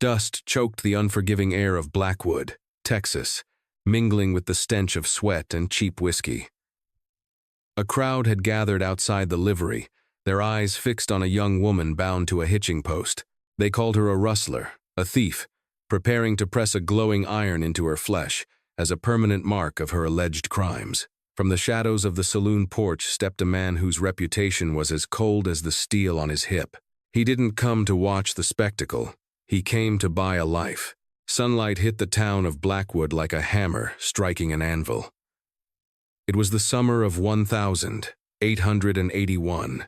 Dust choked the unforgiving air of Blackwood, Texas, mingling with the stench of sweat and cheap whiskey. A crowd had gathered outside the livery, their eyes fixed on a young woman bound to a hitching post. They called her a rustler, a thief, preparing to press a glowing iron into her flesh as a permanent mark of her alleged crimes. From the shadows of the saloon porch stepped a man whose reputation was as cold as the steel on his hip. He didn't come to watch the spectacle. He came to buy a life. Sunlight hit the town of Blackwood like a hammer striking an anvil. It was the summer of 1881,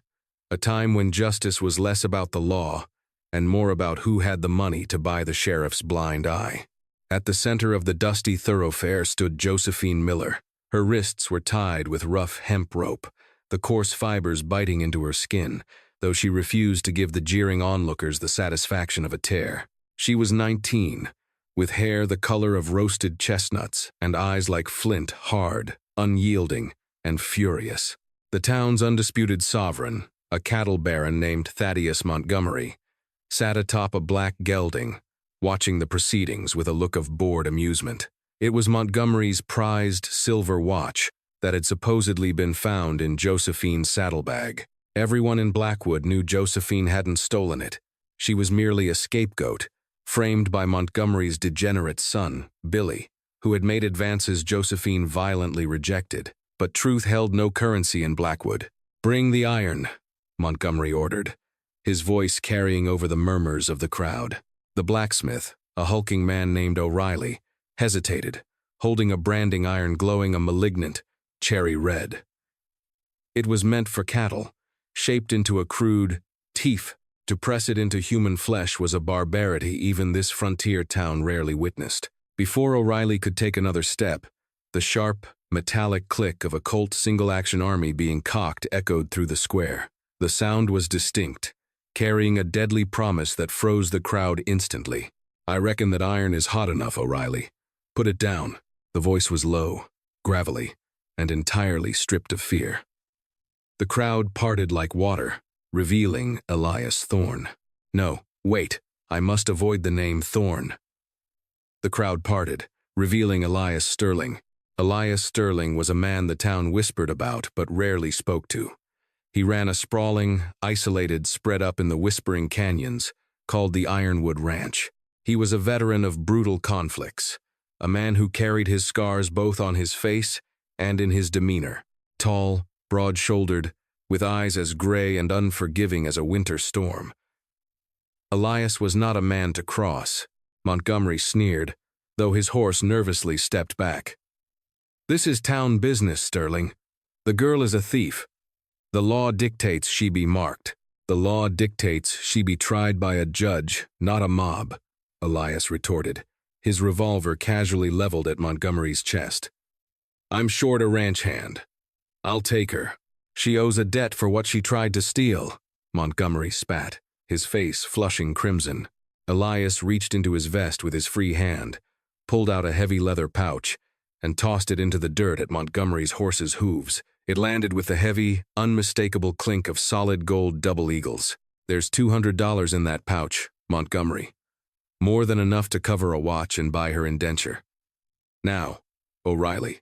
a time when justice was less about the law and more about who had the money to buy the sheriff's blind eye. At the center of the dusty thoroughfare stood Josephine Miller. Her wrists were tied with rough hemp rope, the coarse fibers biting into her skin, though she refused to give the jeering onlookers the satisfaction of a tear. She was 19, with hair the color of roasted chestnuts and eyes like flint, hard, unyielding, and furious. The town's undisputed sovereign, a cattle baron named Thaddeus Montgomery, sat atop a black gelding, watching the proceedings with a look of bored amusement. It was Montgomery's prized silver watch that had supposedly been found in Josephine's saddlebag. Everyone in Blackwood knew Josephine hadn't stolen it. She was merely a scapegoat, framed by Montgomery's degenerate son, Billy, who had made advances Josephine violently rejected. But truth held no currency in Blackwood. "Bring the iron," Montgomery ordered, his voice carrying over the murmurs of the crowd. The blacksmith, a hulking man named O'Reilly, hesitated, holding a branding iron glowing a malignant, cherry red. It was meant for cattle, shaped into a crude teeth. To press it into human flesh was a barbarity even this frontier town rarely witnessed. Before O'Reilly could take another step, the sharp, metallic click of a Colt single-action army being cocked echoed through the square. The sound was distinct, carrying a deadly promise that froze the crowd instantly. "I reckon that iron is hot enough, O'Reilly. Put it down." The voice was low, gravelly, and entirely stripped of fear. The crowd parted like water, revealing Elias Thorne. "No, wait, I must avoid the name Thorne." The crowd parted, revealing Elias Sterling. Elias Sterling was a man the town whispered about but rarely spoke to. He ran a sprawling, isolated spread up in the Whispering Canyons, called the Ironwood Ranch. He was a veteran of brutal conflicts, a man who carried his scars both on his face and in his demeanor. Tall, broad-shouldered, with eyes as gray and unforgiving as a winter storm. Elias was not a man to cross, Montgomery sneered, though his horse nervously stepped back. "This is town business, Sterling. The girl is a thief. The law dictates she be marked. The law dictates she be tried by a judge, not a mob," Elias retorted, his revolver casually leveled at Montgomery's chest. "I'm short a ranch hand. I'll take her. She owes a debt for what she tried to steal," Montgomery spat, his face flushing crimson. Elias reached into his vest with his free hand, pulled out a heavy leather pouch, and tossed it into the dirt at Montgomery's horse's hooves. It landed with the heavy, unmistakable clink of solid gold double eagles. "There's $200 in that pouch, Montgomery. More than enough to cover a watch and buy her indenture. Now, O'Reilly,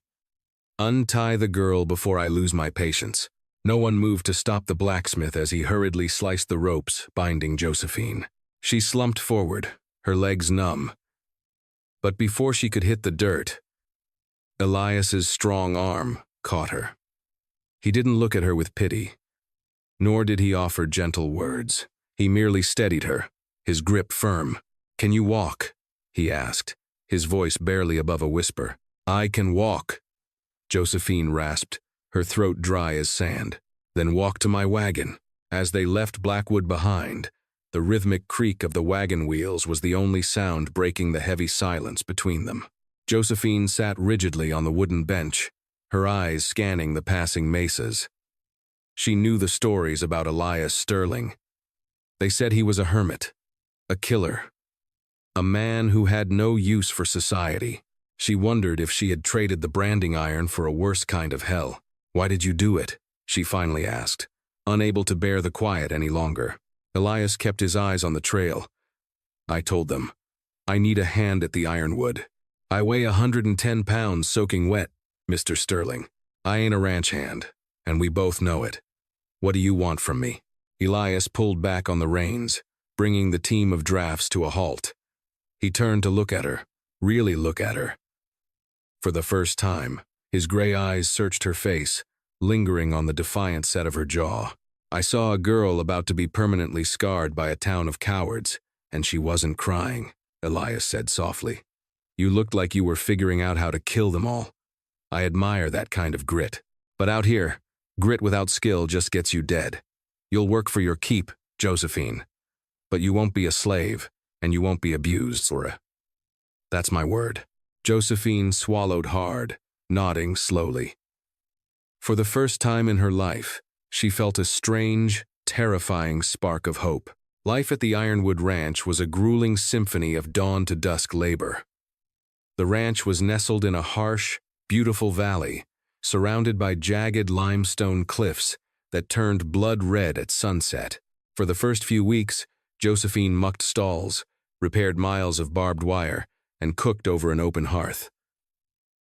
untie the girl before I lose my patience." No one moved to stop the blacksmith as he hurriedly sliced the ropes binding Josephine. She slumped forward, her legs numb. But before she could hit the dirt, Elias's strong arm caught her. He didn't look at her with pity, nor did he offer gentle words. He merely steadied her, his grip firm. "Can you walk?" he asked, his voice barely above a whisper. "I can walk," Josephine rasped, her throat dry as sand. "Then walk to my wagon." As they left Blackwood behind, the rhythmic creak of the wagon wheels was the only sound breaking the heavy silence between them. Josephine sat rigidly on the wooden bench, her eyes scanning the passing mesas. She knew the stories about Elias Sterling. They said he was a hermit, a killer, a man who had no use for society. She wondered if she had traded the branding iron for a worse kind of hell. "Why did you do it?" she finally asked, unable to bear the quiet any longer. Elias kept his eyes on the trail. "I told them. I need a hand at the ironwood. I weigh 110 pounds soaking wet, Mr. Sterling. I ain't a ranch hand, and we both know it. What do you want from me?" Elias pulled back on the reins, bringing the team of drafts to a halt. He turned to look at her, really look at her. For the first time, his gray eyes searched her face, lingering on the defiant set of her jaw. "I saw a girl about to be permanently scarred by a town of cowards, and she wasn't crying," Elias said softly. "You looked like you were figuring out how to kill them all. I admire that kind of grit. But out here, grit without skill just gets you dead. You'll work for your keep, Josephine. But you won't be a slave, and you won't be abused, Sora. That's my word." Josephine swallowed hard, nodding slowly. For the first time in her life, she felt a strange, terrifying spark of hope. Life at the Ironwood Ranch was a grueling symphony of dawn to dusk labor. The ranch was nestled in a harsh, beautiful valley, surrounded by jagged limestone cliffs that turned blood red at sunset. For the first few weeks, Josephine mucked stalls, repaired miles of barbed wire, and cooked over an open hearth.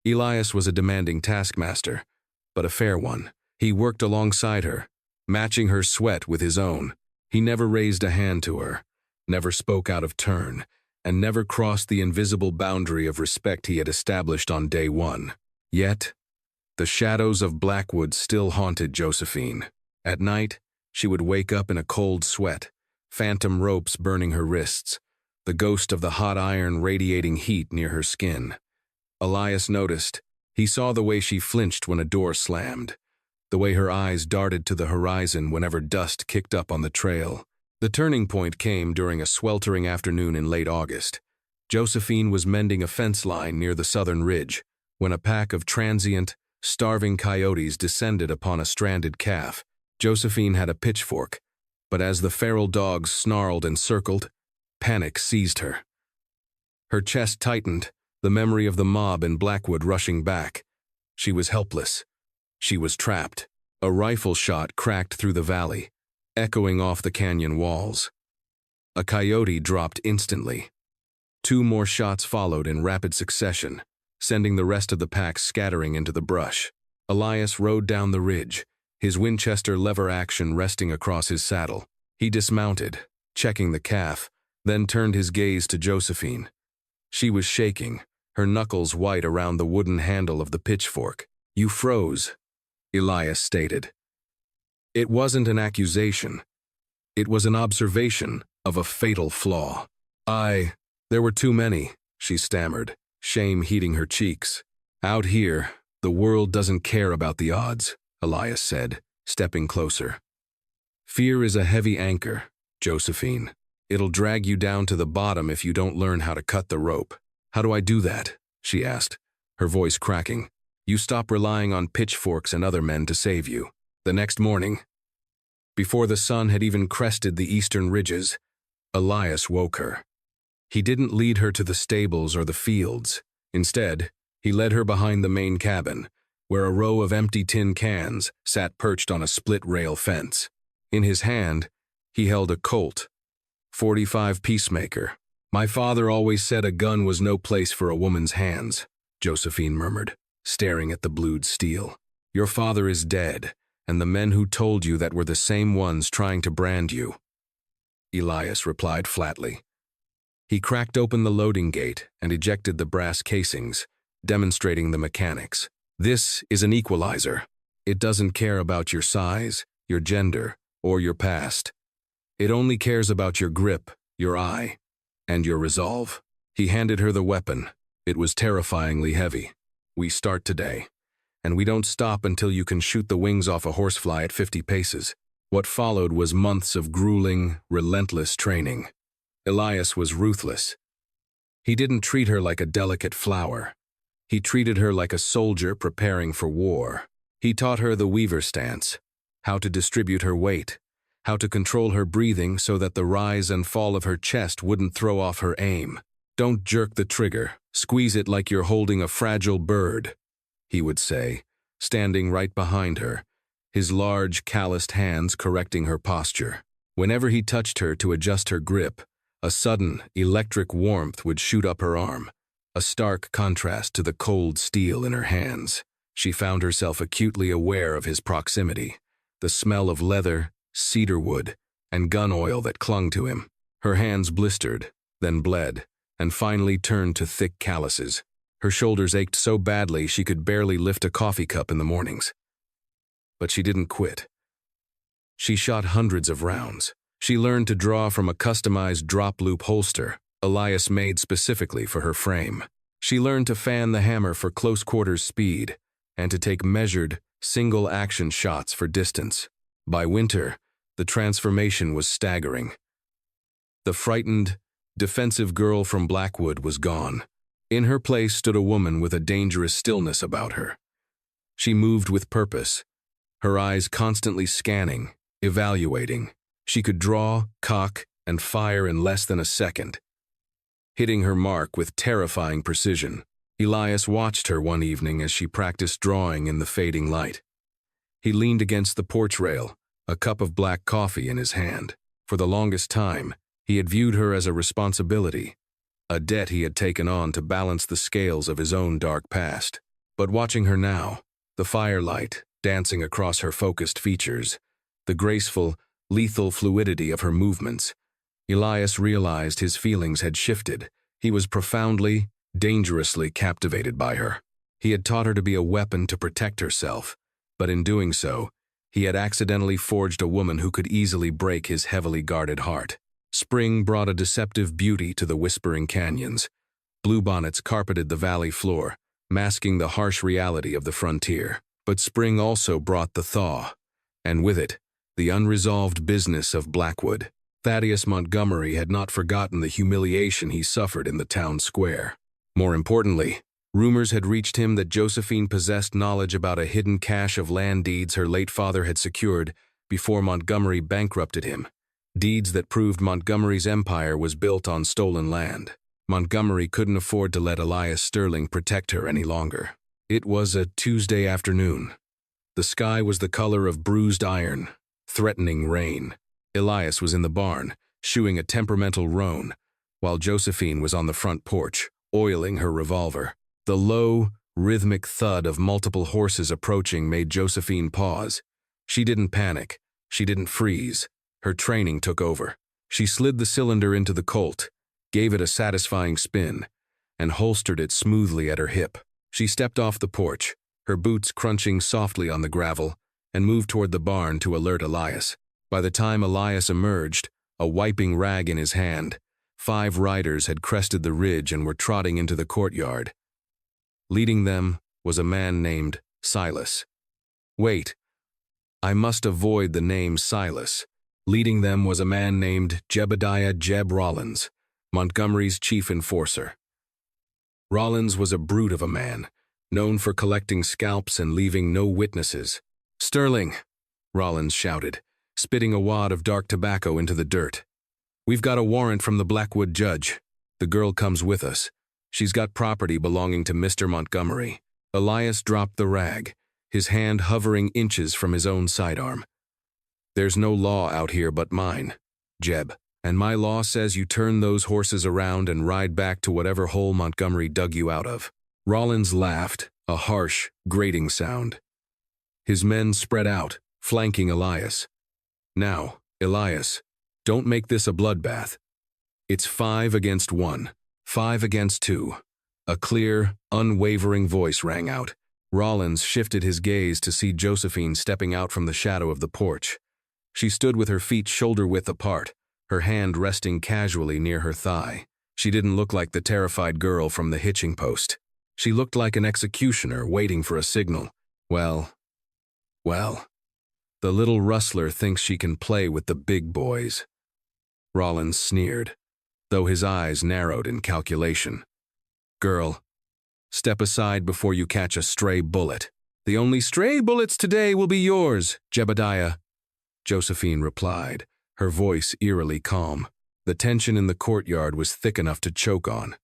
Elias was a demanding taskmaster, but a fair one. He worked alongside her, matching her sweat with his own. He never raised a hand to her, never spoke out of turn, and never crossed the invisible boundary of respect he had established on day one. Yet, the shadows of Blackwood still haunted Josephine. At night, she would wake up in a cold sweat, phantom ropes burning her wrists, the ghost of the hot iron radiating heat near her skin. Elias noticed. He saw the way she flinched when a door slammed, the way her eyes darted to the horizon whenever dust kicked up on the trail. The turning point came during a sweltering afternoon in late August. Josephine was mending a fence line near the southern ridge when a pack of transient, starving coyotes descended upon a stranded calf. Josephine had a pitchfork, but as the feral dogs snarled and circled, panic seized her. Her chest tightened, the memory of the mob in Blackwood rushing back. She was helpless. She was trapped. A rifle shot cracked through the valley, echoing off the canyon walls. A coyote dropped instantly. 2 more shots followed in rapid succession, sending the rest of the pack scattering into the brush. Elias rode down the ridge, his Winchester lever action resting across his saddle. He dismounted, checking the calf, then turned his gaze to Josephine. She was shaking, her knuckles white around the wooden handle of the pitchfork. "You froze," Elias stated. It wasn't an accusation. It was an observation of a fatal flaw. There were too many," she stammered, shame heating her cheeks. "Out here, the world doesn't care about the odds," Elias said, stepping closer. "Fear is a heavy anchor, Josephine. It'll drag you down to the bottom if you don't learn how to cut the rope." "How do I do that?" she asked, her voice cracking. "You stop relying on pitchforks and other men to save you." The next morning, before the sun had even crested the eastern ridges, Elias woke her. He didn't lead her to the stables or the fields. Instead, he led her behind the main cabin, where a row of empty tin cans sat perched on a split-rail fence. In his hand, he held a Colt .45 Peacemaker. "My father always said a gun was no place for a woman's hands," Josephine murmured, staring at the blued steel. "Your father is dead, and the men who told you that were the same ones trying to brand you," Elias replied flatly. He cracked open the loading gate and ejected the brass casings, demonstrating the mechanics. "This is an equalizer. It doesn't care about your size, your gender, or your past. It only cares about your grip, your eye, and your resolve." He handed her the weapon. It was terrifyingly heavy. "We start today, and we don't stop until you can shoot the wings off a horsefly at 50 paces. What followed was months of grueling, relentless training. Elias was ruthless. He didn't treat her like a delicate flower. He treated her like a soldier preparing for war. He taught her the weaver stance, how to distribute her weight, how to control her breathing so that the rise and fall of her chest wouldn't throw off her aim. "Don't jerk the trigger, squeeze it like you're holding a fragile bird," he would say, standing right behind her, his large, calloused hands correcting her posture. Whenever he touched her to adjust her grip, A sudden, electric warmth would shoot up her arm, a stark contrast to the cold steel in her hands. She found herself acutely aware of his proximity, the smell of leather, cedar wood, and gun oil that clung to him. Her hands blistered, then bled, and finally turned to thick calluses. Her shoulders ached so badly she could barely lift a coffee cup in the mornings. But she didn't quit. She shot hundreds of rounds. She learned to draw from a customized drop-loop holster, Elias made specifically for her frame. She learned to fan the hammer for close-quarters speed, and to take measured, single-action shots for distance. By winter, the transformation was staggering. The frightened, defensive girl from Blackwood was gone. In her place stood a woman with a dangerous stillness about her. She moved with purpose, her eyes constantly scanning, evaluating. She could draw, cock, and fire in less than a second, hitting her mark with terrifying precision. Elias watched her one evening as she practiced drawing in the fading light. He leaned against the porch rail, a cup of black coffee in his hand. For the longest time, he had viewed her as a responsibility, a debt he had taken on to balance the scales of his own dark past. But watching her now, the firelight dancing across her focused features, the graceful, lethal fluidity of her movements, Elias realized his feelings had shifted. He was profoundly, dangerously captivated by her. He had taught her to be a weapon to protect herself, but in doing so, he had accidentally forged a woman who could easily break his heavily guarded heart. Spring brought a deceptive beauty to the whispering canyons. Bluebonnets carpeted the valley floor, masking the harsh reality of the frontier. But spring also brought the thaw, and with it, the unresolved business of Blackwood. Thaddeus Montgomery had not forgotten the humiliation he suffered in the town square. More importantly, rumors had reached him that Josephine possessed knowledge about a hidden cache of land deeds her late father had secured before Montgomery bankrupted him. Deeds that proved Montgomery's empire was built on stolen land. Montgomery couldn't afford to let Elias Sterling protect her any longer. It was a Tuesday afternoon. The sky was the color of bruised iron, threatening rain. Elias was in the barn, shoeing a temperamental roan, while Josephine was on the front porch, oiling her revolver. The low, rhythmic thud of multiple horses approaching made Josephine pause. She didn't panic. She didn't freeze. Her training took over. She slid the cylinder into the Colt, gave it a satisfying spin, and holstered it smoothly at her hip. She stepped off the porch, her boots crunching softly on the gravel, and moved toward the barn to alert Elias. By the time Elias emerged, a wiping rag in his hand, 5 riders had crested the ridge and were trotting into the courtyard. Leading them was a man named Silas. Wait, I must avoid the name Silas. Leading them was a man named Jebediah Jeb Rollins, Montgomery's chief enforcer. Rollins was a brute of a man, known for collecting scalps and leaving no witnesses. "Sterling," Rollins shouted, spitting a wad of dark tobacco into the dirt. "We've got a warrant from the Blackwood judge. The girl comes with us. She's got property belonging to Mr. Montgomery." Elias dropped the rag, his hand hovering inches from his own sidearm. "There's no law out here but mine, Jeb, and my law says you turn those horses around and ride back to whatever hole Montgomery dug you out of." Rollins laughed, a harsh, grating sound. His men spread out, flanking Elias. "Now, Elias, don't make this a bloodbath. It's 5 against 1, 5 against 2. A clear, unwavering voice rang out. Rollins shifted his gaze to see Josephine stepping out from the shadow of the porch. She stood with her feet shoulder-width apart, her hand resting casually near her thigh. She didn't look like the terrified girl from the hitching post. She looked like an executioner waiting for a signal. Well, the little rustler thinks she can play with the big boys. Rollins sneered, though his eyes narrowed in calculation. "Girl, step aside before you catch a stray bullet." "The only stray bullets today will be yours, Jebediah," Josephine replied, her voice eerily calm. The tension in the courtyard was thick enough to choke on.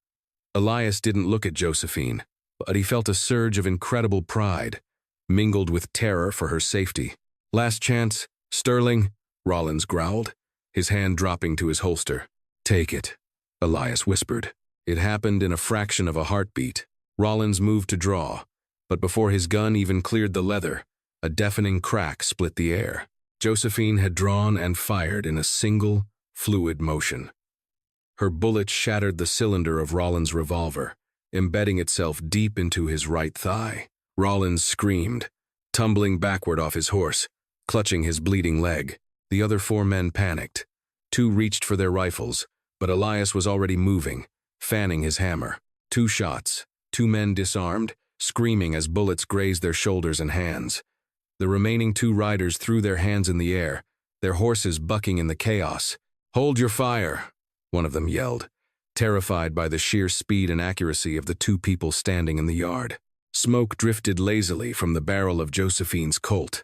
Elias didn't look at Josephine, but he felt a surge of incredible pride, mingled with terror for her safety. "Last chance, Sterling," Rollins growled, his hand dropping to his holster. Take it, Elias whispered. It happened in a fraction of a heartbeat. Rollins moved to draw, but before his gun even cleared the leather, a deafening crack split the air. Josephine had drawn and fired in a single, fluid motion. Her bullet shattered the cylinder of Rollins' revolver, embedding itself deep into his right thigh. Rollins screamed, tumbling backward off his horse, clutching his bleeding leg. The other 4 men panicked. 2 reached for their rifles, but Elias was already moving, fanning his hammer. 2 shots, 2 men disarmed, screaming as bullets grazed their shoulders and hands. The remaining 2 riders threw their hands in the air, their horses bucking in the chaos. "Hold your fire," one of them yelled, terrified by the sheer speed and accuracy of the 2 people standing in the yard. Smoke drifted lazily from the barrel of Josephine's Colt.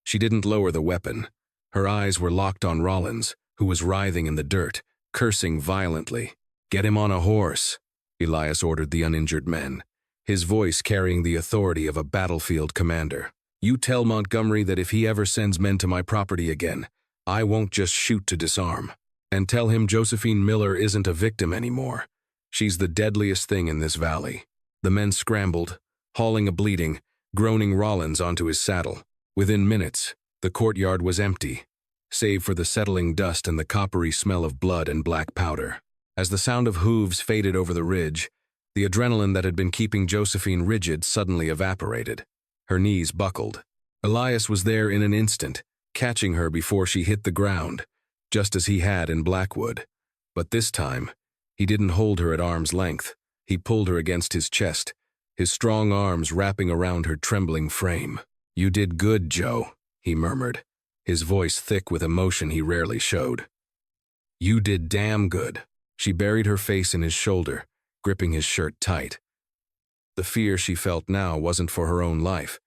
She didn't lower the weapon. Her eyes were locked on Rollins, who was writhing in the dirt, cursing violently. "Get him on a horse," Elias ordered the uninjured men, his voice carrying the authority of a battlefield commander. "You tell Montgomery that if he ever sends men to my property again, I won't just shoot to disarm. And tell him Josephine Miller isn't a victim anymore. She's the deadliest thing in this valley." The men scrambled, hauling a bleeding, groaning Rollins onto his saddle. Within minutes, the courtyard was empty, save for the settling dust and the coppery smell of blood and black powder. As the sound of hooves faded over the ridge, the adrenaline that had been keeping Josephine rigid suddenly evaporated. Her knees buckled. Elias was there in an instant, catching her before she hit the ground, just as he had in Blackwood. But this time, he didn't hold her at arm's length. He pulled her against his chest, his strong arms wrapping around her trembling frame. "You did good, Joe," he murmured, his voice thick with emotion he rarely showed. "You did damn good." She buried her face in his shoulder, gripping his shirt tight. The fear she felt now wasn't for her own life.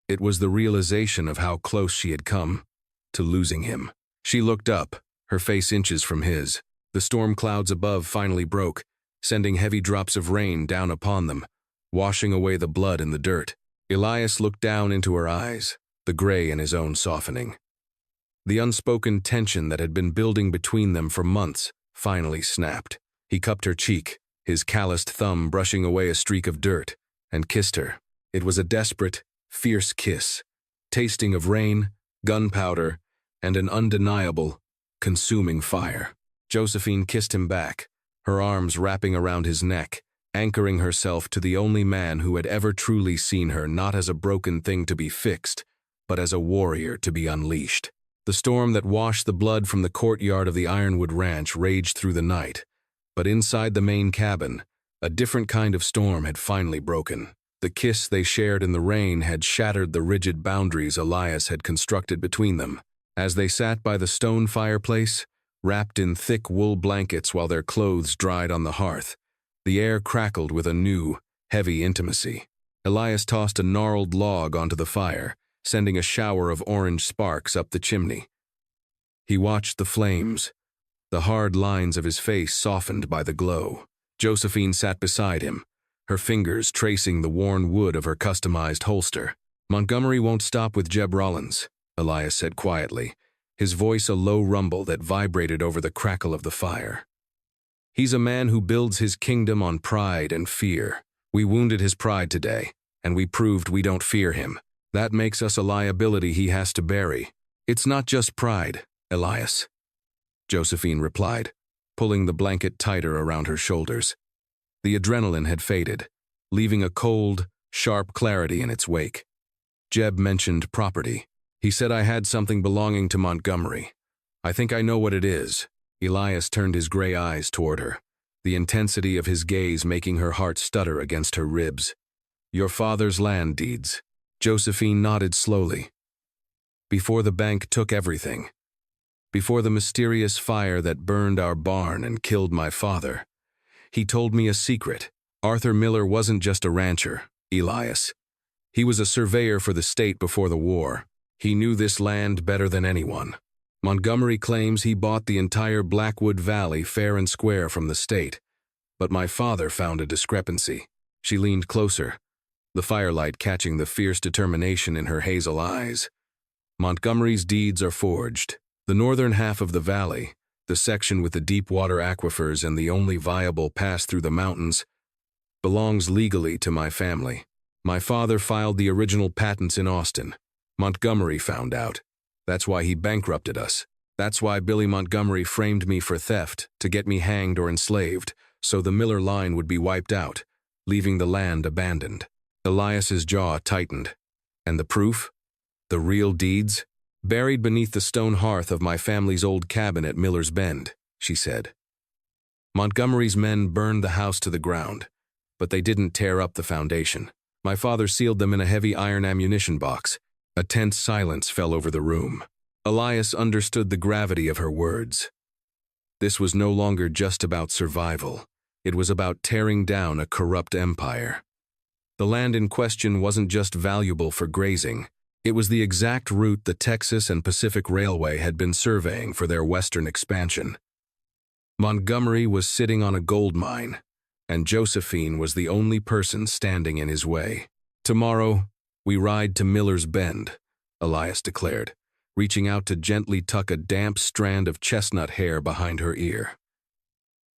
It was the realization of how close she had come to losing him. She looked up, her face inches from his. The storm clouds above finally broke, sending heavy drops of rain down upon them, washing away the blood in the dirt. Elias looked down into her eyes, the gray in his own softening. The unspoken tension that had been building between them for months finally snapped. He cupped her cheek, his calloused thumb brushing away a streak of dirt, and kissed her. It was a desperate, fierce kiss, tasting of rain, gunpowder, and an undeniable, consuming fire. Josephine kissed him back, her arms wrapping around his neck, anchoring herself to the only man who had ever truly seen her not as a broken thing to be fixed, but as a warrior to be unleashed. The storm that washed the blood from the courtyard of the Ironwood Ranch raged through the night, but inside the main cabin, a different kind of storm had finally broken. The kiss they shared in the rain had shattered the rigid boundaries Elias had constructed between them. As they sat by the stone fireplace, wrapped in thick wool blankets while their clothes dried on the hearth, the air crackled with a new, heavy intimacy. Elias tossed a gnarled log onto the fire, sending a shower of orange sparks up the chimney. He watched the flames, the hard lines of his face softened by the glow. Josephine sat beside him, her fingers tracing the worn wood of her customized holster. "Montgomery won't stop with Jeb Rollins," Elias said quietly, his voice a low rumble that vibrated over the crackle of the fire. "He's a man who builds his kingdom on pride and fear. We wounded his pride today, and we proved we don't fear him. That makes us a liability he has to bury. It's not just pride, Elias," Josephine replied, pulling the blanket tighter around her shoulders. The adrenaline had faded, leaving a cold, sharp clarity in its wake. "Jeb mentioned property. He said I had something belonging to Montgomery. I think I know what it is." Elias turned his gray eyes toward her, the intensity of his gaze making her heart stutter against her ribs. "Your father's land deeds." Josephine nodded slowly. "Before the bank took everything. Before the mysterious fire that burned our barn and killed my father. He told me a secret. Arthur Miller wasn't just a rancher, Elias. He was a surveyor for the state before the war. He knew this land better than anyone. Montgomery claims he bought the entire Blackwood Valley fair and square from the state, but my father found a discrepancy." She leaned closer, the firelight catching the fierce determination in her hazel eyes. "Montgomery's deeds are forged. The northern half of the valley, The section with the deep water aquifers and the only viable pass through the mountains, belongs legally to my family. My father filed the original patents in Austin. Montgomery found out. That's why he bankrupted us. That's why Billy Montgomery framed me for theft, to get me hanged or enslaved, so the Miller line would be wiped out, leaving the land abandoned. Elias's jaw tightened. And the proof? The real deeds? Buried beneath the stone hearth of my family's old cabin at Miller's Bend, she said. Montgomery's men burned the house to the ground, but they didn't tear up the foundation. My father sealed them in a heavy iron ammunition box. A tense silence fell over the room. Elias understood the gravity of her words. This was no longer just about survival. It was about tearing down a corrupt empire. The land in question wasn't just valuable for grazing. It was the exact route the Texas and Pacific Railway had been surveying for their western expansion. Montgomery was sitting on a gold mine, and Josephine was the only person standing in his way. Tomorrow, we ride to Miller's Bend, Elias declared, reaching out to gently tuck a damp strand of chestnut hair behind her ear.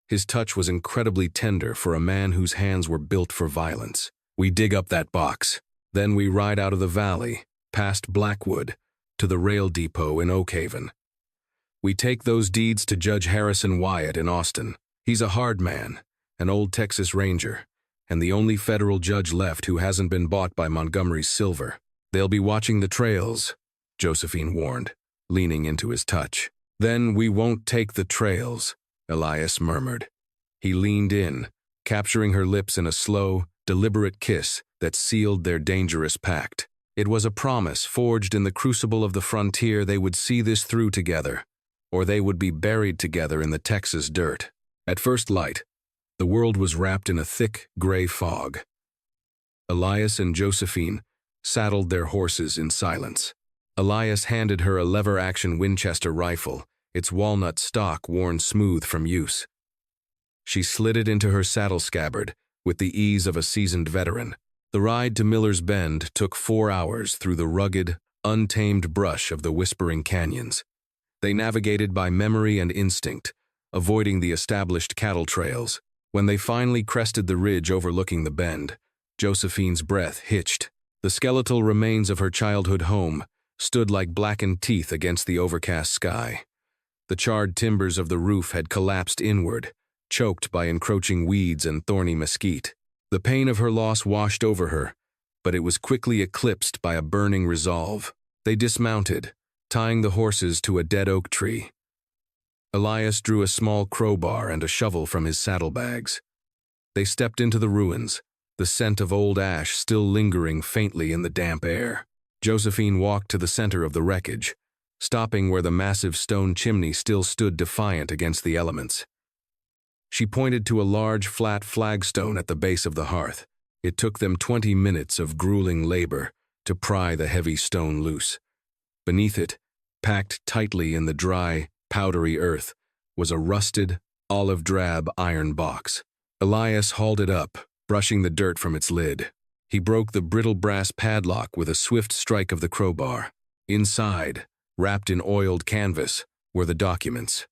His touch was incredibly tender for a man whose hands were built for violence. We dig up that box. Then we ride out of the valley, past Blackwood, to the rail depot in Oak Haven. We take those deeds to Judge Harrison Wyatt in Austin. He's a hard man, an old Texas Ranger, and the only federal judge left who hasn't been bought by Montgomery's silver. They'll be watching the trails, Josephine warned, leaning into his touch. Then we won't take the trails, Elias murmured. He leaned in, capturing her lips in a slow, deliberate kiss that sealed their dangerous pact. It was a promise forged in the crucible of the frontier they would see this through together, or they would be buried together in the Texas dirt. At first light, the world was wrapped in a thick, gray fog. Elias and Josephine saddled their horses in silence. Elias handed her a lever-action Winchester rifle, its walnut stock worn smooth from use. She slid it into her saddle scabbard with the ease of a seasoned veteran. The ride to Miller's Bend took 4 hours through the rugged, untamed brush of the Whispering Canyons. They navigated by memory and instinct, avoiding the established cattle trails. When they finally crested the ridge overlooking the bend, Josephine's breath hitched. The skeletal remains of her childhood home stood like blackened teeth against the overcast sky. The charred timbers of the roof had collapsed inward, choked by encroaching weeds and thorny mesquite. The pain of her loss washed over her, but it was quickly eclipsed by a burning resolve. They dismounted, tying the horses to a dead oak tree. Elias drew a small crowbar and a shovel from his saddlebags. They stepped into the ruins, the scent of old ash still lingering faintly in the damp air. Josephine walked to the center of the wreckage, stopping where the massive stone chimney still stood defiant against the elements. She pointed to a large, flat flagstone at the base of the hearth. It took them 20 minutes of grueling labor to pry the heavy stone loose. Beneath it, packed tightly in the dry, powdery earth, was a rusted, olive-drab iron box. Elias hauled it up, brushing the dirt from its lid. He broke the brittle brass padlock with a swift strike of the crowbar. Inside, wrapped in oiled canvas, were the documents.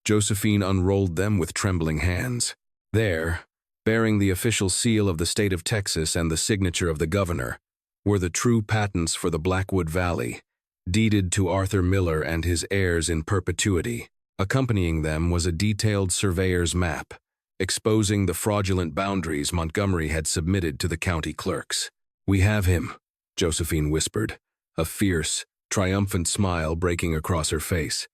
Josephine unrolled them with trembling hands. There, bearing the official seal of the state of Texas and the signature of the governor, were the true patents for the Blackwood Valley, deeded to Arthur Miller and his heirs in perpetuity. Accompanying them was a detailed surveyor's map, exposing the fraudulent boundaries Montgomery had submitted to the county clerks. "We have him," Josephine whispered, a fierce, triumphant smile breaking across her face.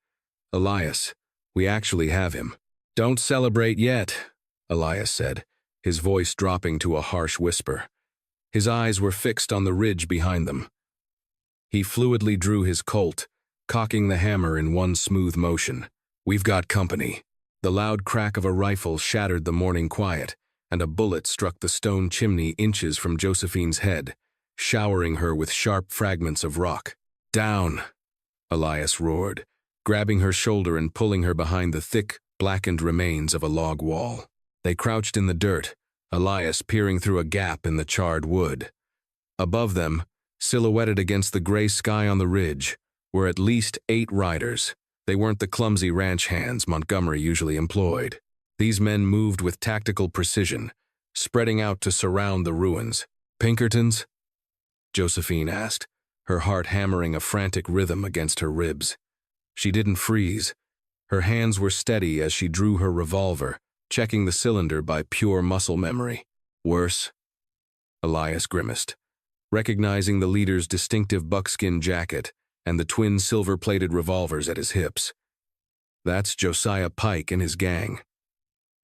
"Elias, we actually have him." "Don't celebrate yet," Elias said, his voice dropping to a harsh whisper. His eyes were fixed on the ridge behind them. He fluidly drew his Colt, cocking the hammer in one smooth motion. "We've got company." The loud crack of a rifle shattered the morning quiet, and a bullet struck the stone chimney inches from Josephine's head, showering her with sharp fragments of rock. "Down!" Elias roared, grabbing her shoulder and pulling her behind the thick, blackened remains of a log wall. They crouched in the dirt, Elias peering through a gap in the charred wood. Above them, silhouetted against the gray sky on the ridge, were at least 8 riders, They weren't the clumsy ranch hands Montgomery usually employed. These men moved with tactical precision, spreading out to surround the ruins. "Pinkertons?" Josephine asked, her heart hammering a frantic rhythm against her ribs. She didn't freeze. Her hands were steady as she drew her revolver, checking the cylinder by pure muscle memory. "Worse?" Elias grimaced, recognizing the leader's distinctive buckskin jacket and the twin silver-plated revolvers at his hips. "That's Josiah Pike and his gang.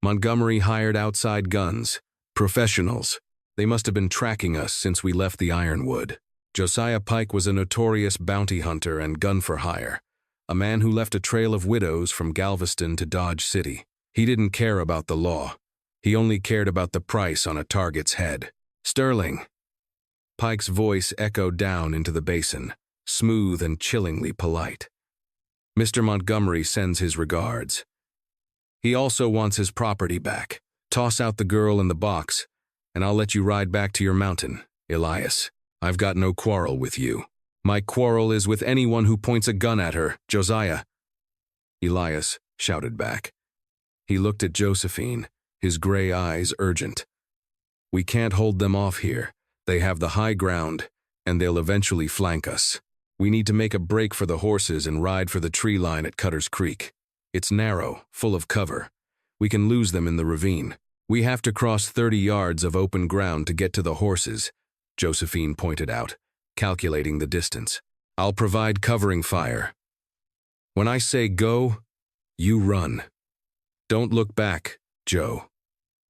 Montgomery hired outside guns. Professionals. They must have been tracking us since we left the Ironwood." Josiah Pike was a notorious bounty hunter and gun-for-hire, a man who left a trail of widows from Galveston to Dodge City. He didn't care about the law. He only cared about the price on a target's head. "Sterling." Pike's voice echoed down into the basin, smooth and chillingly polite. "Mr. Montgomery sends his regards. He also wants his property back. Toss out the girl in the box, and I'll let you ride back to your mountain, Elias. I've got no quarrel with you. My quarrel is with anyone who points a gun at her, Josiah." Elias shouted back. He looked at Josephine, his gray eyes urgent. "We can't hold them off here. They have the high ground, and they'll eventually flank us. We need to make a break for the horses and ride for the tree line at Cutter's Creek. It's narrow, full of cover. We can lose them in the ravine. We have to cross 30 yards of open ground to get to the horses," Josephine pointed out, calculating the distance. "I'll provide covering fire. When I say go, you run. Don't look back, Joe.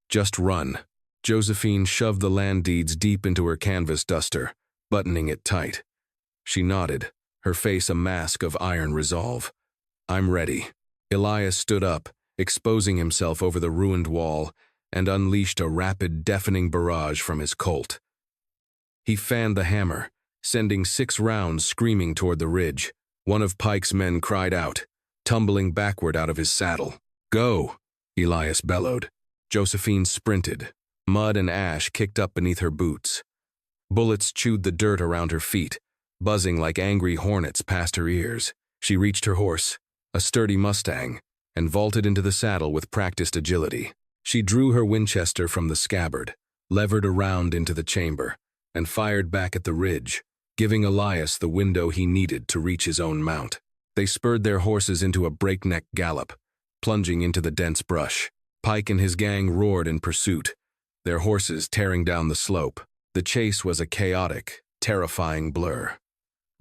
Just run." Josephine shoved the land deeds deep into her canvas duster, buttoning it tight. She nodded, her face a mask of iron resolve. "I'm ready." Elias stood up, exposing himself over the ruined wall, and unleashed a rapid, deafening barrage from his Colt. He fanned the hammer, sending 6 rounds screaming toward the ridge. One of Pike's men cried out, tumbling backward out of his saddle. "Go!" Elias bellowed. Josephine sprinted. Mud and ash kicked up beneath her boots. Bullets chewed the dirt around her feet, buzzing like angry hornets past her ears. She reached her horse, a sturdy Mustang, and vaulted into the saddle with practiced agility. She drew her Winchester from the scabbard, levered around into the chamber, and fired back at the ridge, giving Elias the window he needed to reach his own mount. They spurred their horses into a breakneck gallop, plunging into the dense brush. Pike and his gang roared in pursuit, their horses tearing down the slope. The chase was a chaotic, terrifying blur.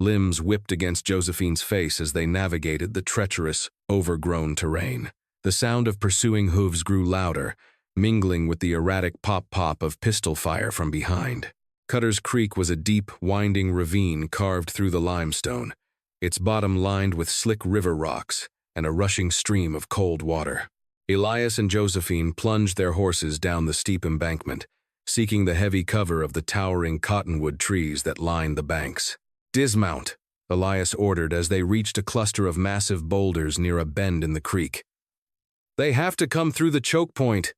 Limbs whipped against Josephine's face as they navigated the treacherous, overgrown terrain. The sound of pursuing hooves grew louder, mingling with the erratic pop-pop of pistol fire from behind. Cutter's Creek was a deep, winding ravine carved through the limestone, its bottom lined with slick river rocks and a rushing stream of cold water. Elias and Josephine plunged their horses down the steep embankment, seeking the heavy cover of the towering cottonwood trees that lined the banks. "Dismount," Elias ordered as they reached a cluster of massive boulders near a bend in the creek. "They have to come through the choke point.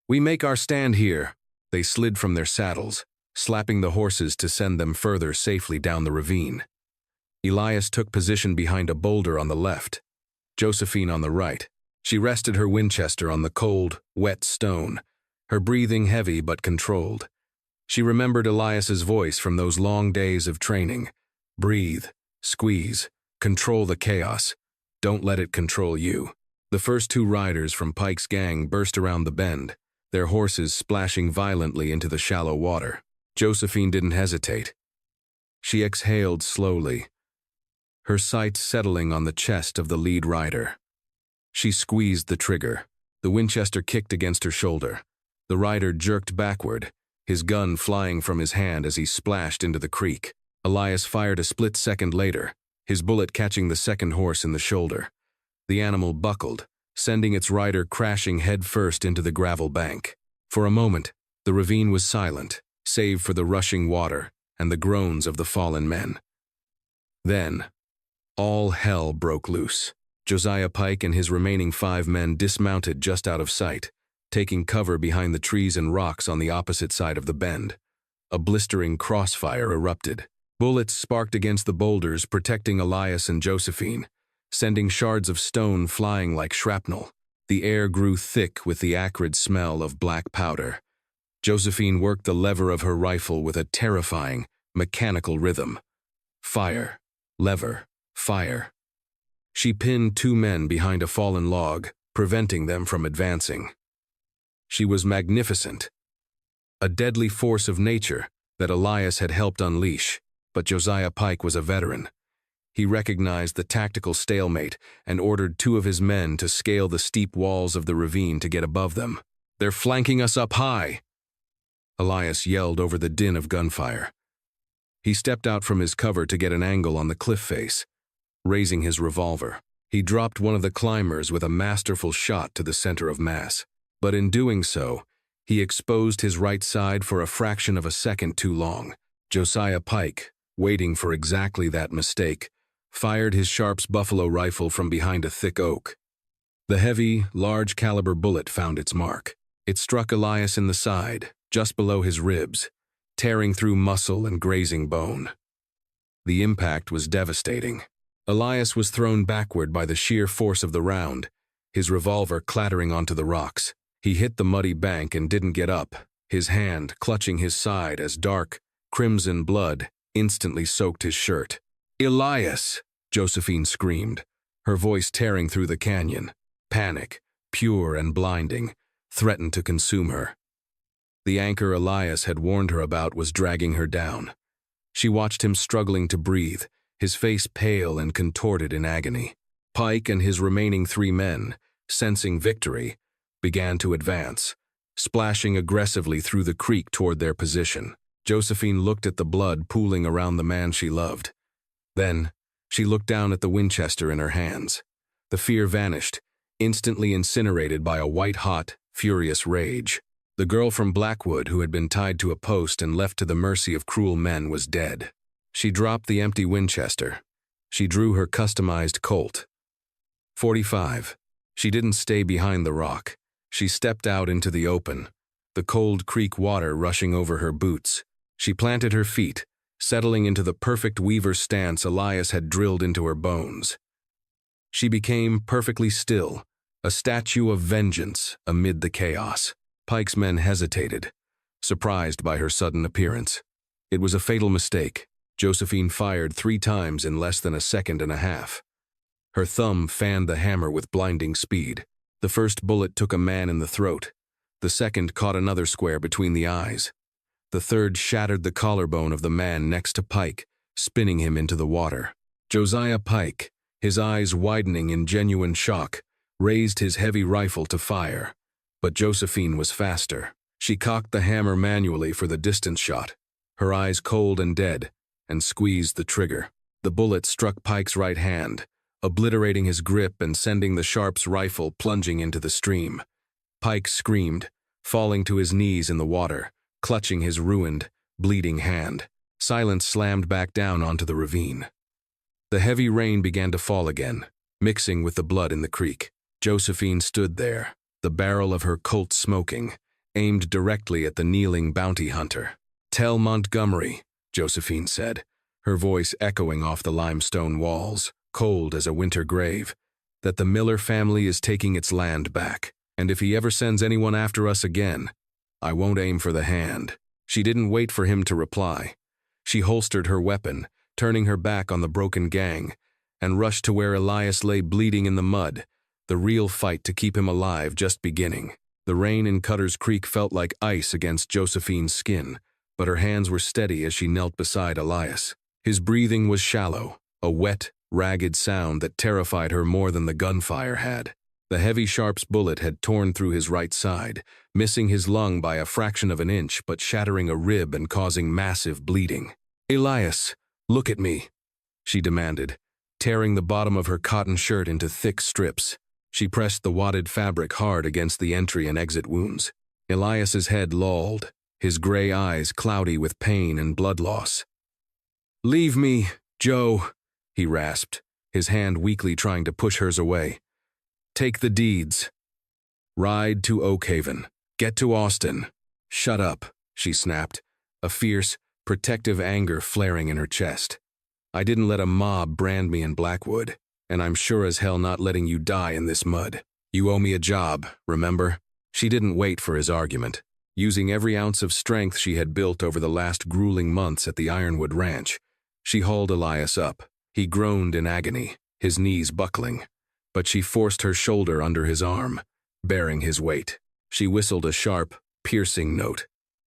We make our stand here." They slid from their saddles, slapping the horses to send them further safely down the ravine. Elias took position behind a boulder on the left, Josephine on the right. She rested her Winchester on the cold, wet stone, her breathing heavy but controlled. She remembered Elias's voice from those long days of training. Breathe, squeeze, control the chaos. Don't let it control you. The first 2 riders from Pike's gang burst around the bend, their horses splashing violently into the shallow water. Josephine didn't hesitate. She exhaled slowly, her sights settling on the chest of the lead rider. She squeezed the trigger. The Winchester kicked against her shoulder. The rider jerked backward, his gun flying from his hand as he splashed into the creek. Elias fired a split second later, his bullet catching the second horse in the shoulder. The animal buckled, sending its rider crashing headfirst into the gravel bank. For a moment, the ravine was silent, save for the rushing water and the groans of the fallen men. Then, all hell broke loose. Josiah Pike and his remaining 5 men dismounted just out of sight, taking cover behind the trees and rocks on the opposite side of the bend. A blistering crossfire erupted. Bullets sparked against the boulders, protecting Elias and Josephine, sending shards of stone flying like shrapnel. The air grew thick with the acrid smell of black powder. Josephine worked the lever of her rifle with a terrifying, mechanical rhythm. Fire, lever, fire. She pinned 2 men behind a fallen log, preventing them from advancing. She was magnificent, a deadly force of nature that Elias had helped unleash, but Josiah Pike was a veteran. He recognized the tactical stalemate and ordered 2 of his men to scale the steep walls of the ravine to get above them. "They're flanking us up high!" Elias yelled over the din of gunfire. He stepped out from his cover to get an angle on the cliff face. Raising his revolver, he dropped one of the climbers with a masterful shot to the center of mass. But in doing so, he exposed his right side for a fraction of a second too long. Josiah Pike, waiting for exactly that mistake, fired his Sharps buffalo rifle from behind a thick oak. The heavy, large-caliber bullet found its mark. It struck Elias in the side, just below his ribs, tearing through muscle and grazing bone. The impact was devastating. Elias was thrown backward by the sheer force of the round, his revolver clattering onto the rocks. He hit the muddy bank and didn't get up, his hand clutching his side as dark, crimson blood instantly soaked his shirt. "Elias!" Josephine screamed, her voice tearing through the canyon. Panic, pure and blinding, threatened to consume her. The anchor Elias had warned her about was dragging her down. She watched him struggling to breathe, his face pale and contorted in agony. Pike and his remaining 3 men, sensing victory, began to advance, splashing aggressively through the creek toward their position. Josephine looked at the blood pooling around the man she loved. Then, she looked down at the Winchester in her hands. The fear vanished, instantly incinerated by a white-hot, furious rage. The girl from Blackwood who had been tied to a post and left to the mercy of cruel men was dead. She dropped the empty Winchester. She drew her customized Colt. .45. She didn't stay behind the rock. She stepped out into the open, the cold creek water rushing over her boots. She planted her feet, settling into the perfect weaver stance Elias had drilled into her bones. She became perfectly still, a statue of vengeance amid the chaos. Pike's men hesitated, surprised by her sudden appearance. It was a fatal mistake. Josephine fired 3 times in less than a second and a half. Her thumb fanned the hammer with blinding speed. The first bullet took a man in the throat. The second caught another square between the eyes. The third shattered the collarbone of the man next to Pike, spinning him into the water. Josiah Pike, his eyes widening in genuine shock, raised his heavy rifle to fire. But Josephine was faster. She cocked the hammer manually for the distance shot, her eyes cold and dead, and squeezed the trigger. The bullet struck Pike's right hand, obliterating his grip and sending the Sharps rifle plunging into the stream. Pike screamed, falling to his knees in the water, clutching his ruined, bleeding hand. Silence slammed back down onto the ravine. The heavy rain began to fall again, mixing with the blood in the creek. Josephine stood there, the barrel of her Colt smoking, aimed directly at the kneeling bounty hunter. "Tell Montgomery," Josephine said, her voice echoing off the limestone walls, cold as a winter grave, "that the Miller family is taking its land back, and if he ever sends anyone after us again, I won't aim for the hand." She didn't wait for him to reply. She holstered her weapon, turning her back on the broken gang, and rushed to where Elias lay bleeding in the mud, the real fight to keep him alive just beginning. The rain in Cutter's Creek felt like ice against Josephine's skin, but her hands were steady as she knelt beside Elias. His breathing was shallow, a wet, ragged sound that terrified her more than the gunfire had. The heavy Sharps bullet had torn through his right side, missing his lung by a fraction of an inch but shattering a rib and causing massive bleeding. "Elias, look at me," she demanded, tearing the bottom of her cotton shirt into thick strips. She pressed the wadded fabric hard against the entry and exit wounds. Elias's head lolled, his gray eyes cloudy with pain and blood loss. "Leave me, Joe," he rasped, his hand weakly trying to push hers away. "Take the deeds. Ride to Oakhaven. Get to Austin." "Shut up," she snapped, a fierce, protective anger flaring in her chest. "I didn't let a mob brand me in Blackwood. and I'm sure as hell not letting you die in this mud. You owe me a job, remember? She didn't wait for his argument. Using every ounce of strength she had built over the last grueling months at the Ironwood Ranch, she hauled Elias up. He groaned in agony, his knees buckling, but she forced her shoulder under his arm, bearing his weight. She whistled a sharp, piercing note,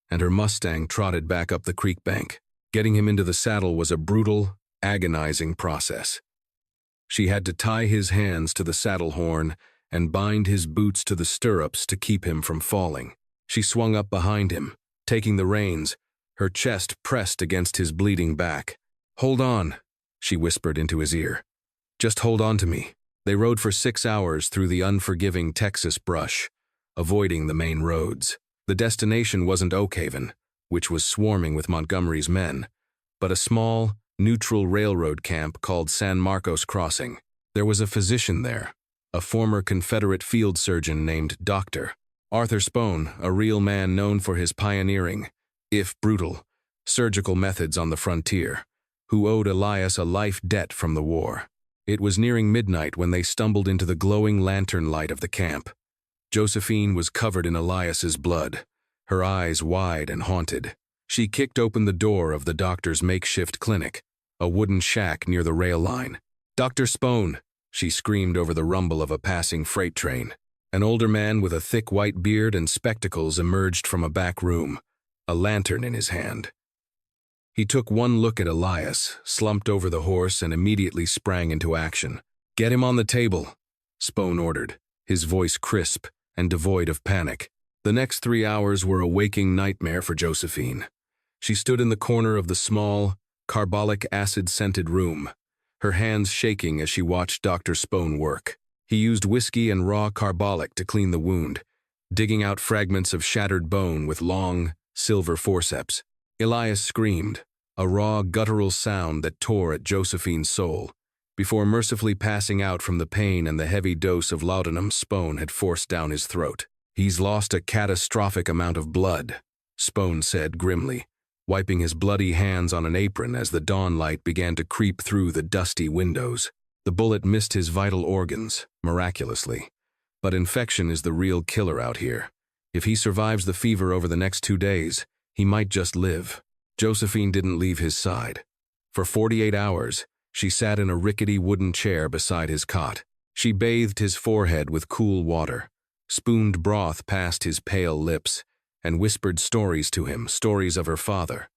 and her Mustang trotted back up the creek bank. Getting him into the saddle was a brutal, agonizing process. She had to tie his hands to the saddle horn and bind his boots to the stirrups to keep him from falling. She swung up behind him, taking the reins, her chest pressed against his bleeding back. "Hold on," she whispered into his ear. "Just hold on to me." They rode for 6 hours through the unforgiving Texas brush, avoiding the main roads. The destination wasn't Oak Haven, which was swarming with Montgomery's men, but a small, neutral railroad camp called San Marcos Crossing. There was a physician there, a former Confederate field surgeon named Dr. Arthur Spohn, a real man known for his pioneering, if brutal, surgical methods on the frontier, who owed Elias a life debt from the war. It was nearing midnight when they stumbled into the glowing lantern light of the camp. Josephine was covered in Elias's blood, her eyes wide and haunted. She kicked open the door of the doctor's makeshift clinic, a wooden shack near the rail line. "Dr. Spohn," she screamed over the rumble of a passing freight train. An older man with a thick white beard and spectacles emerged from a back room, a lantern in his hand. He took one look at Elias, slumped over the horse, and immediately sprang into action. "Get him on the table," Spohn ordered, his voice crisp and devoid of panic. The next 3 hours were a waking nightmare for Josephine. She stood in the corner of the small, carbolic acid-scented room, her hands shaking as she watched Dr. Spohn work. He used whiskey and raw carbolic to clean the wound, digging out fragments of shattered bone with long, silver forceps. Elias screamed, a raw, guttural sound that tore at Josephine's soul, before mercifully passing out from the pain and the heavy dose of laudanum Spohn had forced down his throat. "He's lost a catastrophic amount of blood," Spohn said grimly, wiping his bloody hands on an apron as the dawn light began to creep through the dusty windows. The bullet missed his vital organs, miraculously. But infection is the real killer out here. If he survives the fever over the next 2 days, he might just live. Josephine didn't leave his side. For 48 hours, she sat in a rickety wooden chair beside his cot. She bathed his forehead with cool water, spooned broth past his pale lips, and whispered stories to him, stories of her father,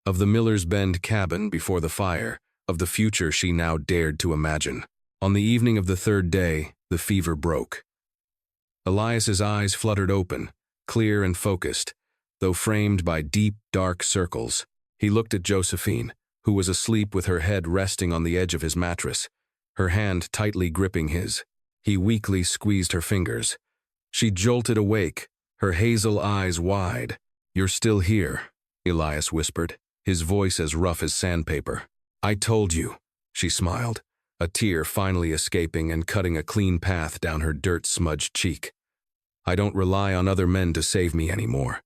of the Miller's Bend cabin before the fire, of the future she now dared to imagine. On the evening of the 3rd day, the fever broke. Elias's eyes fluttered open, clear and focused, though framed by deep, dark circles. He looked at Josephine, who was asleep with her head resting on the edge of his mattress, her hand tightly gripping his. He weakly squeezed her fingers. She jolted awake, her hazel eyes wide. "You're still here," Elias whispered, his voice as rough as sandpaper. "I told you," she smiled, a tear finally escaping and cutting a clean path down her dirt-smudged cheek. "I don't rely on other men to save me anymore,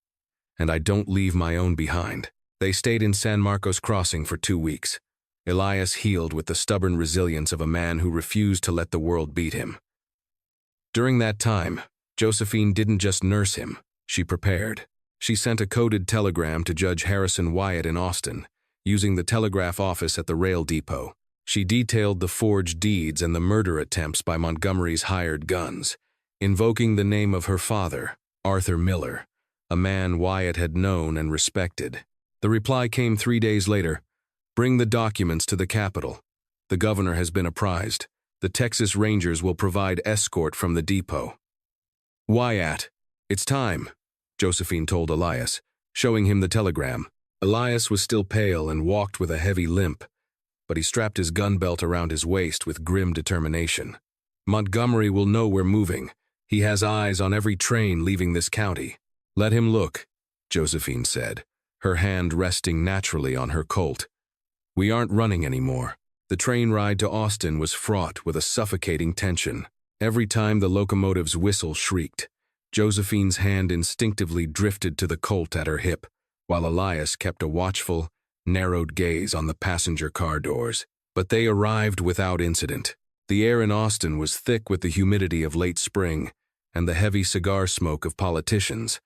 and I don't leave my own behind." They stayed in San Marcos Crossing for 2 weeks. Elias healed with the stubborn resilience of a man who refused to let the world beat him. During that time, Josephine didn't just nurse him, she prepared. She sent a coded telegram to Judge Harrison Wyatt in Austin, using the telegraph office at the rail depot. She detailed the forged deeds and the murder attempts by Montgomery's hired guns, invoking the name of her father, Arthur Miller, a man Wyatt had known and respected. The reply came 3 days later. "Bring the documents to the Capitol. The governor has been apprised. The Texas Rangers will provide escort from the depot." "Wyatt, it's time," Josephine told Elias, showing him the telegram. Elias was still pale and walked with a heavy limp, but he strapped his gun belt around his waist with grim determination. "Montgomery will know we're moving. He has eyes on every train leaving this county." "Let him look," Josephine said, her hand resting naturally on her Colt. "We aren't running anymore." The train ride to Austin was fraught with a suffocating tension. Every time the locomotive's whistle shrieked, Josephine's hand instinctively drifted to the Colt at her hip, while Elias kept a watchful, narrowed gaze on the passenger car doors. But they arrived without incident. The air in Austin was thick with the humidity of late spring and the heavy cigar smoke of politicians,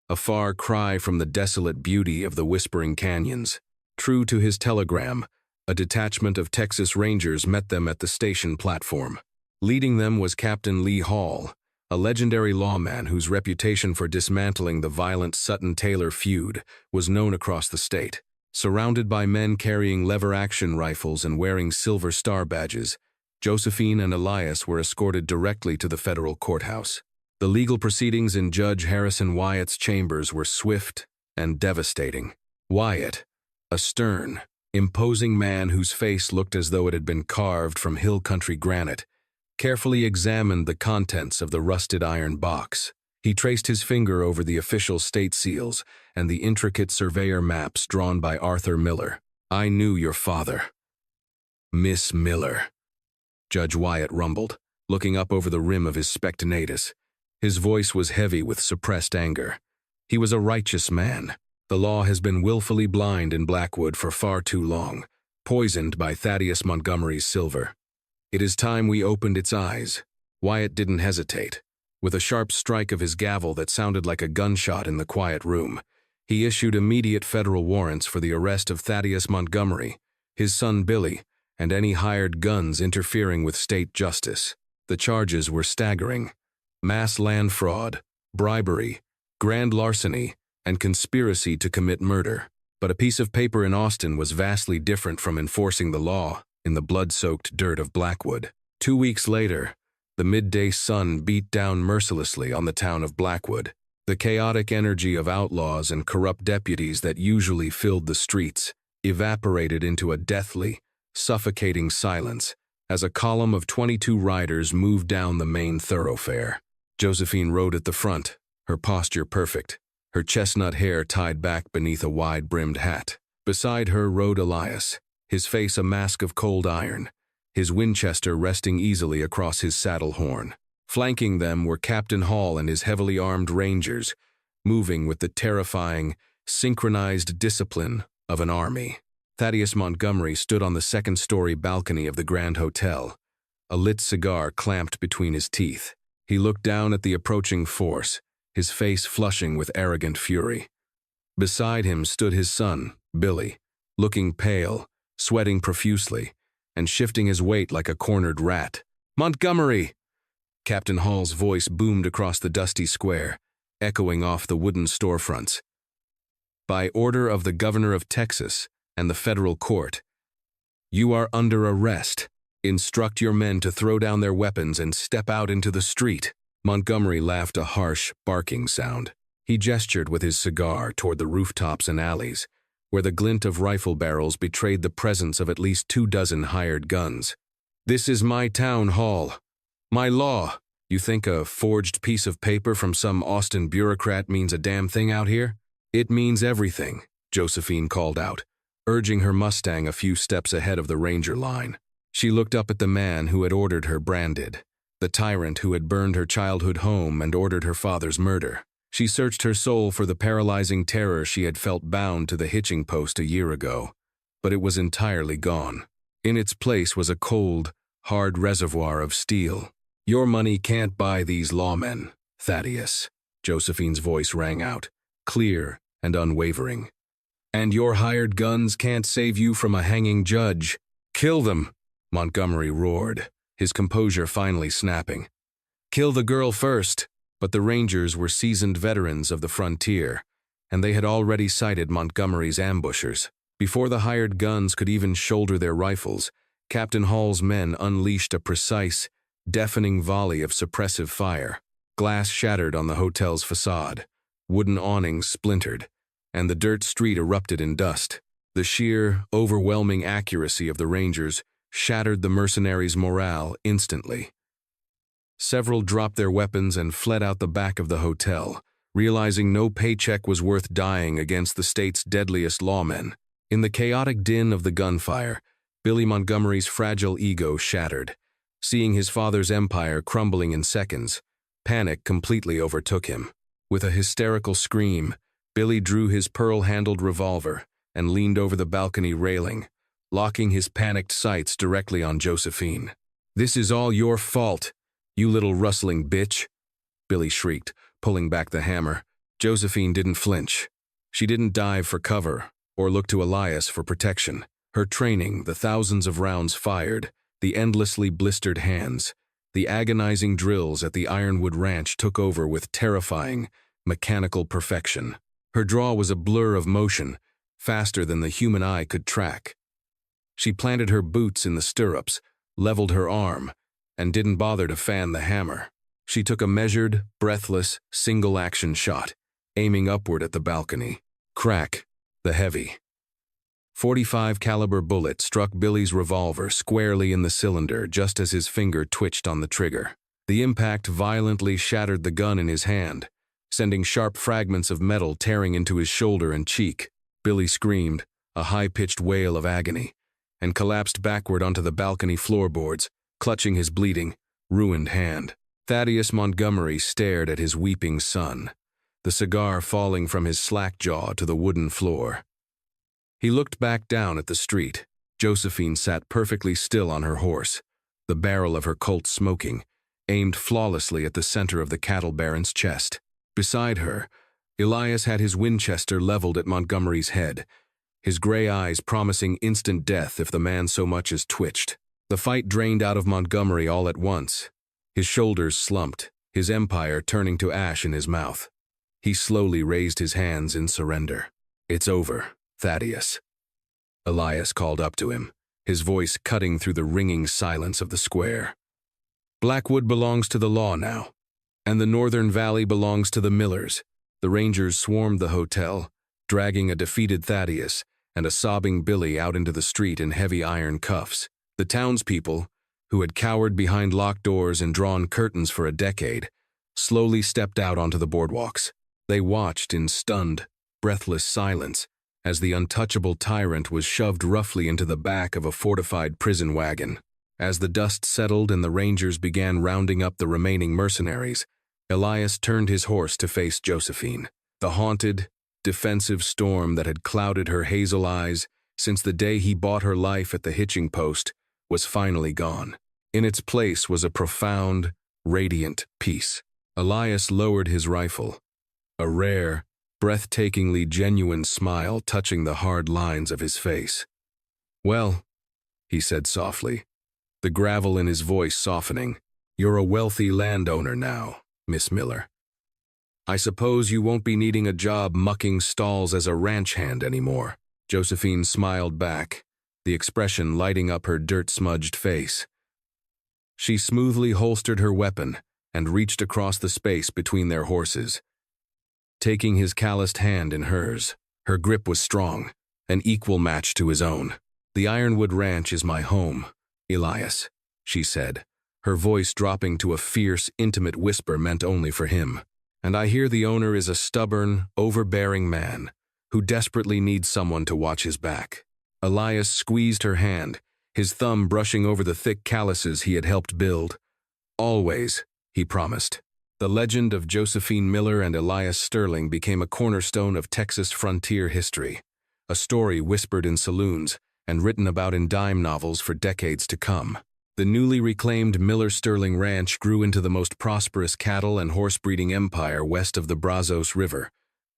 a far cry from the desolate beauty of the whispering canyons. True to his telegram, a detachment of Texas Rangers met them at the station platform. Leading them was Captain Lee Hall, a legendary lawman whose reputation for dismantling the violent Sutton-Taylor feud was known across the state. Surrounded by men carrying lever-action rifles and wearing Silver Star badges, Josephine and Elias were escorted directly to the federal courthouse. The legal proceedings in Judge Harrison Wyatt's chambers were swift and devastating. Wyatt, a stern, imposing man whose face looked as though it had been carved from hill country granite, carefully examined the contents of the rusted iron box. He traced his finger over the official state seals and the intricate surveyor maps drawn by Arthur Miller. "I knew your father, Miss Miller," Judge Wyatt rumbled, looking up over the rim of his spectinatus. His voice was heavy with suppressed anger. He was a righteous man. The law has been willfully blind in Blackwood for far too long, poisoned by Thaddeus Montgomery's silver. It is time we opened its eyes. Wyatt didn't hesitate. With a sharp strike of his gavel that sounded like a gunshot in the quiet room, he issued immediate federal warrants for the arrest of Thaddeus Montgomery, his son Billy, and any hired guns interfering with state justice. The charges were staggering: mass land fraud, bribery, grand larceny, and conspiracy to commit murder. But a piece of paper in Austin was vastly different from enforcing the law in the blood-soaked dirt of Blackwood. 2 weeks later, the midday sun beat down mercilessly on the town of Blackwood. The chaotic energy of outlaws and corrupt deputies that usually filled the streets evaporated into a deathly, suffocating silence as a column of 22 riders moved down the main thoroughfare. Josephine rode at the front, her posture perfect, her chestnut hair tied back beneath a wide-brimmed hat. Beside her rode Elias, his face a mask of cold iron, his Winchester resting easily across his saddle horn. Flanking them were Captain Hall and his heavily armed Rangers, moving with the terrifying, synchronized discipline of an army. Thaddeus Montgomery stood on the second-story balcony of the Grand Hotel, a lit cigar clamped between his teeth. He looked down at the approaching force, his face flushing with arrogant fury. Beside him stood his son, Billy, looking pale, sweating profusely, and shifting his weight like a cornered rat. "Montgomery!" Captain Hall's voice boomed across the dusty square, echoing off the wooden storefronts. "By order of the Governor of Texas and the federal court, you are under arrest. Instruct your men to throw down their weapons and step out into the street." Montgomery laughed a harsh, barking sound. He gestured with his cigar toward the rooftops and alleys, where the glint of rifle barrels betrayed the presence of at least 24 hired guns. "This is my town hall. My law. You think a forged piece of paper from some Austin bureaucrat means a damn thing out here? It means everything," Josephine called out, urging her Mustang a few steps ahead of the Ranger line. She looked up at the man who had ordered her branded, the tyrant who had burned her childhood home and ordered her father's murder. She searched her soul for the paralyzing terror she had felt bound to the hitching post a year ago, but it was entirely gone. In its place was a cold, hard reservoir of steel. "Your money can't buy these lawmen, Thaddeus," Josephine's voice rang out, clear and unwavering. "And your hired guns can't save you from a hanging judge. Kill them," Montgomery roared, his composure finally snapping. "Kill the girl first." But the Rangers were seasoned veterans of the frontier, and they had already sighted Montgomery's ambushers. Before the hired guns could even shoulder their rifles, Captain Hall's men unleashed a precise, deafening volley of suppressive fire. Glass shattered on the hotel's facade, wooden awnings splintered, and the dirt street erupted in dust. The sheer, overwhelming accuracy of the Rangers shattered the mercenaries' morale instantly. Several dropped their weapons and fled out the back of the hotel, realizing no paycheck was worth dying against the state's deadliest lawmen. In the chaotic din of the gunfire, Billy Montgomery's fragile ego shattered. Seeing his father's empire crumbling in seconds, panic completely overtook him. With a hysterical scream, Billy drew his pearl-handled revolver and leaned over the balcony railing, locking his panicked sights directly on Josephine. "This is all your fault, you little rustling bitch," Billy shrieked, pulling back the hammer. Josephine didn't flinch. She didn't dive for cover or look to Elias for protection. Her training, the thousands of rounds fired, the endlessly blistered hands, the agonizing drills at the Ironwood Ranch took over with terrifying, mechanical perfection. Her draw was a blur of motion, faster than the human eye could track. She planted her boots in the stirrups, leveled her arm, and didn't bother to fan the hammer. She took a measured, breathless, single-action shot, aiming upward at the balcony. Crack, the heavy .45 caliber bullet struck Billy's revolver squarely in the cylinder just as his finger twitched on the trigger. The impact violently shattered the gun in his hand, sending sharp fragments of metal tearing into his shoulder and cheek. Billy screamed, a high-pitched wail of agony, and collapsed backward onto the balcony floorboards, clutching his bleeding, ruined hand. Thaddeus Montgomery stared at his weeping son, the cigar falling from his slack jaw to the wooden floor. He looked back down at the street. Josephine sat perfectly still on her horse, the barrel of her Colt smoking, aimed flawlessly at the center of the cattle baron's chest. Beside her, Elias had his Winchester leveled at Montgomery's head, his gray eyes promising instant death if the man so much as twitched. The fight drained out of Montgomery all at once. His shoulders slumped, his empire turning to ash in his mouth. He slowly raised his hands in surrender. "It's over, Thaddeus," Elias called up to him, his voice cutting through the ringing silence of the square. "Blackwood belongs to the law now, and the Northern Valley belongs to the Millers." The Rangers swarmed the hotel, dragging a defeated Thaddeus and a sobbing Billy out into the street in heavy iron cuffs. The townspeople, who had cowered behind locked doors and drawn curtains for a decade, slowly stepped out onto the boardwalks. They watched in stunned, breathless silence as the untouchable tyrant was shoved roughly into the back of a fortified prison wagon. As the dust settled and the Rangers began rounding up the remaining mercenaries, Elias turned his horse to face Josephine. The haunted, defensive storm that had clouded her hazel eyes since the day he bought her life at the hitching post was finally gone. In its place was a profound, radiant peace. Elias lowered his rifle, a rare, breathtakingly genuine smile touching the hard lines of his face. "Well," he said softly, the gravel in his voice softening, "you're a wealthy landowner now, Miss Miller. I suppose you won't be needing a job mucking stalls as a ranch hand anymore." Josephine smiled back, the expression lighting up her dirt-smudged face. She smoothly holstered her weapon and reached across the space between their horses, taking his calloused hand in hers. Her grip was strong, an equal match to his own. "The Ironwood Ranch is my home, Elias," she said, her voice dropping to a fierce, intimate whisper meant only for him. "And I hear the owner is a stubborn, overbearing man who desperately needs someone to watch his back." Elias squeezed her hand, his thumb brushing over the thick calluses he had helped build. "Always," he promised. The legend of Josephine Miller and Elias Sterling became a cornerstone of Texas frontier history, a story whispered in saloons and written about in dime novels for decades to come. The newly reclaimed Miller-Sterling Ranch grew into the most prosperous cattle and horse-breeding empire west of the Brazos River,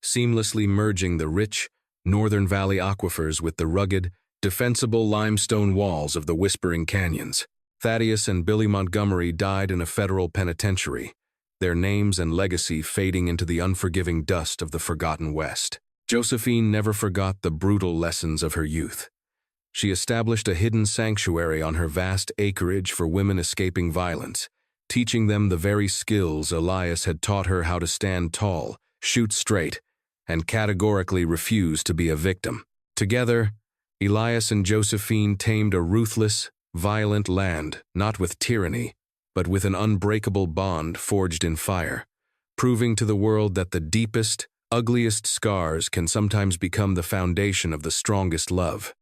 seamlessly merging the rich, Northern Valley aquifers with the rugged, defensible limestone walls of the Whispering Canyons. Thaddeus and Billy Montgomery died in a federal penitentiary, their names and legacy fading into the unforgiving dust of the forgotten West. Josephine never forgot the brutal lessons of her youth. She established a hidden sanctuary on her vast acreage for women escaping violence, teaching them the very skills Elias had taught her: how to stand tall, shoot straight, and categorically refuse to be a victim. Together, Elias and Josephine tamed a ruthless, violent land, not with tyranny, but with an unbreakable bond forged in fire, proving to the world that the deepest, ugliest scars can sometimes become the foundation of the strongest love.